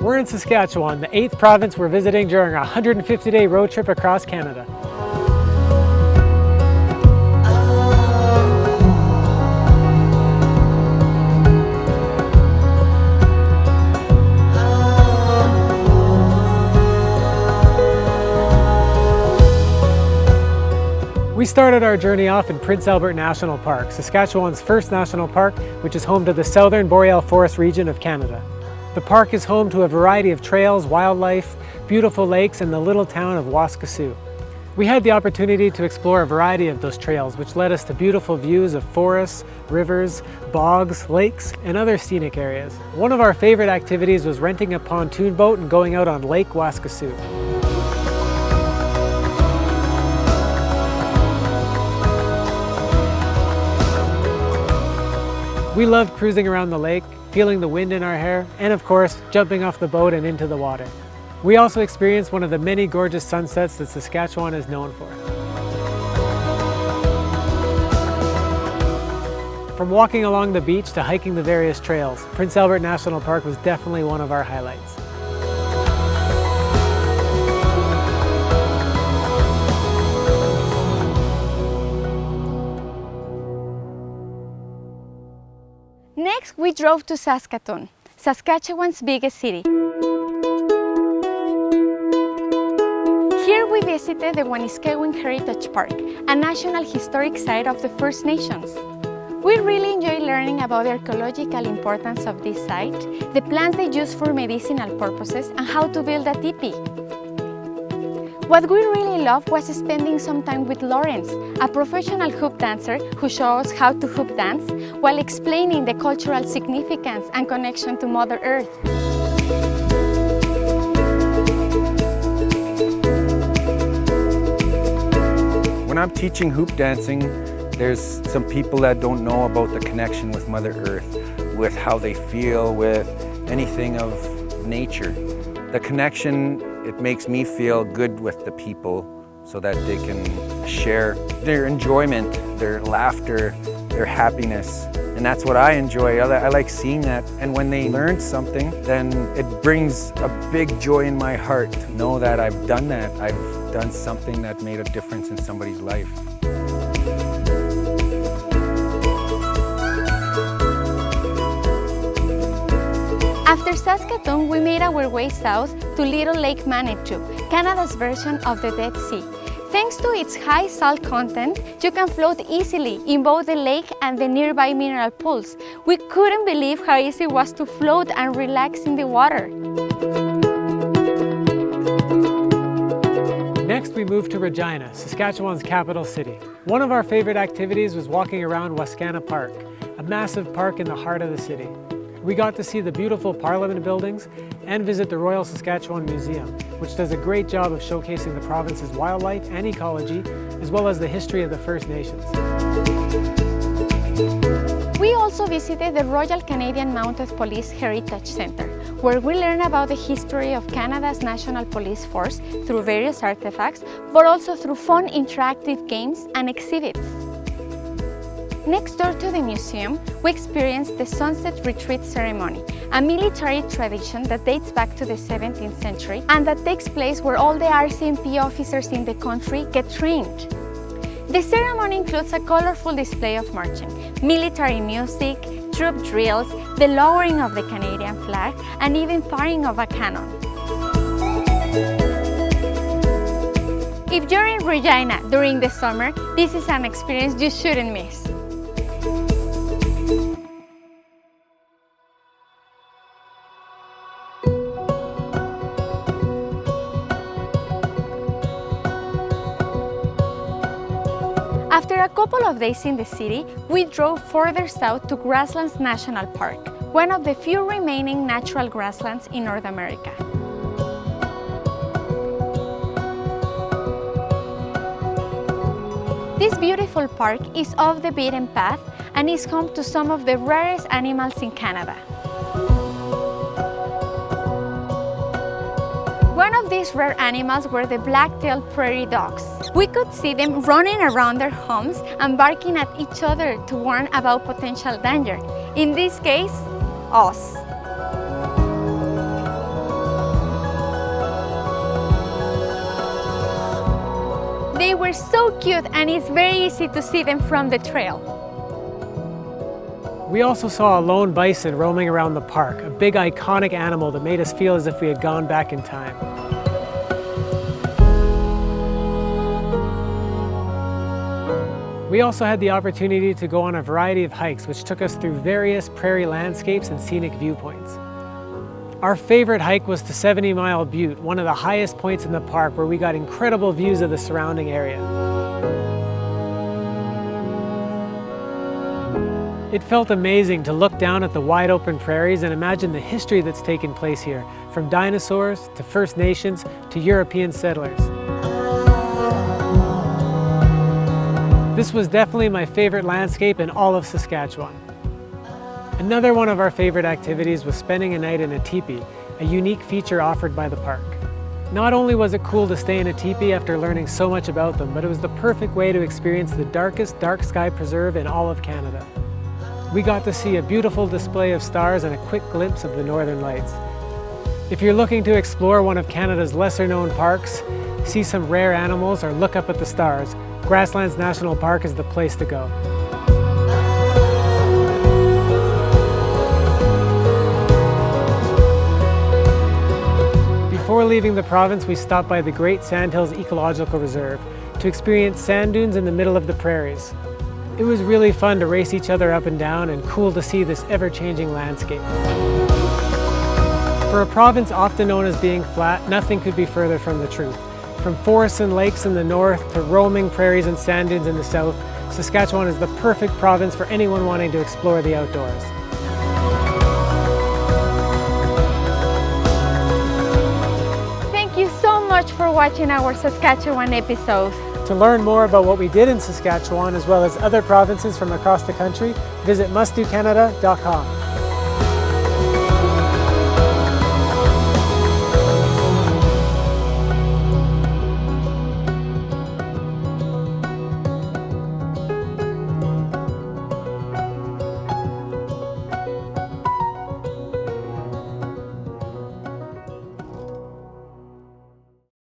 We're in Saskatchewan, the 8th province we're visiting during a 150-day road trip across Canada. We started our journey off in Prince Albert National Park, Saskatchewan's first national park, which is home to the southern boreal forest region of Canada. The park is home to a variety of trails, wildlife, beautiful lakes, and the little town of Waskesiu. We had the opportunity to explore a variety of those trails, which led us to beautiful views of forests, rivers, bogs, lakes, and other scenic areas. One of our favorite activities was renting a pontoon boat and going out on Lake Waskesiu. We loved cruising around the lake, feeling the wind in our hair, and of course, jumping off the boat and into the water. We also experienced one of the many gorgeous sunsets that Saskatchewan is known for. From walking along the beach to hiking the various trails, Prince Albert National Park was definitely one of our highlights. Next, we drove to Saskatoon, Saskatchewan's biggest city. Here we visited the Wanuskewin Heritage Park, a national historic site of the First Nations. We really enjoy learning about the ecological importance of this site, the plants they use for medicinal purposes, and how to build a teepee. What we really loved was spending some time with Lawrence, a professional hoop dancer who showed us how to hoop dance while explaining the cultural significance and connection to Mother Earth. When I'm teaching hoop dancing, there's some people that don't know about the connection with Mother Earth, with how they feel with anything of nature. The connection, it makes me feel good with the people so that they can share their enjoyment, their laughter, their happiness. And that's what I enjoy. I like seeing that. And when they learn something, then it brings a big joy in my heart to know that I've done that. I've done something that made a difference in somebody's life. After Saskatoon, we made our way south to Little Lake Manitou, Canada's version of the Dead Sea. Thanks to its high salt content, you can float easily in both the lake and the nearby mineral pools. We couldn't believe how easy it was to float and relax in the water. Next, we moved to Regina, Saskatchewan's capital city. One of our favorite activities was walking around Waskesiu Park, a massive park in the heart of the city. We got to see the beautiful Parliament buildings and visit the Royal Saskatchewan Museum, which does a great job of showcasing the province's wildlife and ecology, as well as the history of the First Nations. We also visited the Royal Canadian Mounted Police Heritage Centre, where we learn about the history of Canada's National Police Force through various artifacts, but also through fun interactive games and exhibits. Next door to the museum, we experienced the Sunset Retreat Ceremony, a military tradition that dates back to the 17th century and that takes place where all the RCMP officers in the country get trained. The ceremony includes a colorful display of marching, military music, troop drills, the lowering of the Canadian flag, and even firing of a cannon. If you're in Regina during the summer, this is an experience you shouldn't miss. After a couple of days in the city, we drove further south to Grasslands National Park, one of the few remaining natural grasslands in North America. This beautiful park is off the beaten path and is home to some of the rarest animals in Canada. One of these rare animals were the black-tailed prairie dogs. We could see them running around their homes and barking at each other to warn about potential danger. In this case, us. They were so cute and it's very easy to see them from the trail. We also saw a lone bison roaming around the park, a big iconic animal that made us feel as if we had gone back in time. We also had the opportunity to go on a variety of hikes which took us through various prairie landscapes and scenic viewpoints. Our favorite hike was to 70 Mile Butte, one of the highest points in the park where we got incredible views of the surrounding area. It felt amazing to look down at the wide open prairies and imagine the history that's taken place here, from dinosaurs to First Nations to European settlers. This was definitely my favorite landscape in all of Saskatchewan. Another one of our favorite activities was spending a night in a teepee, a unique feature offered by the park. Not only was it cool to stay in a teepee after learning so much about them, but it was the perfect way to experience the darkest dark sky preserve in all of Canada. We got to see a beautiful display of stars and a quick glimpse of the Northern Lights. If you're looking to explore one of Canada's lesser-known parks, see some rare animals, or look up at the stars, Grasslands National Park is the place to go. Before leaving the province, we stopped by the Great Sandhills Ecological Reserve to experience sand dunes in the middle of the prairies. It was really fun to race each other up and down and cool to see this ever-changing landscape. For a province often known as being flat, nothing could be further from the truth. From forests and lakes in the north to roaming prairies and sand dunes in the south, Saskatchewan is the perfect province for anyone wanting to explore the outdoors. Thank you so much for watching our Saskatchewan episode. To learn more about what we did in Saskatchewan as well as other provinces from across the country, visit mustdocanada.com.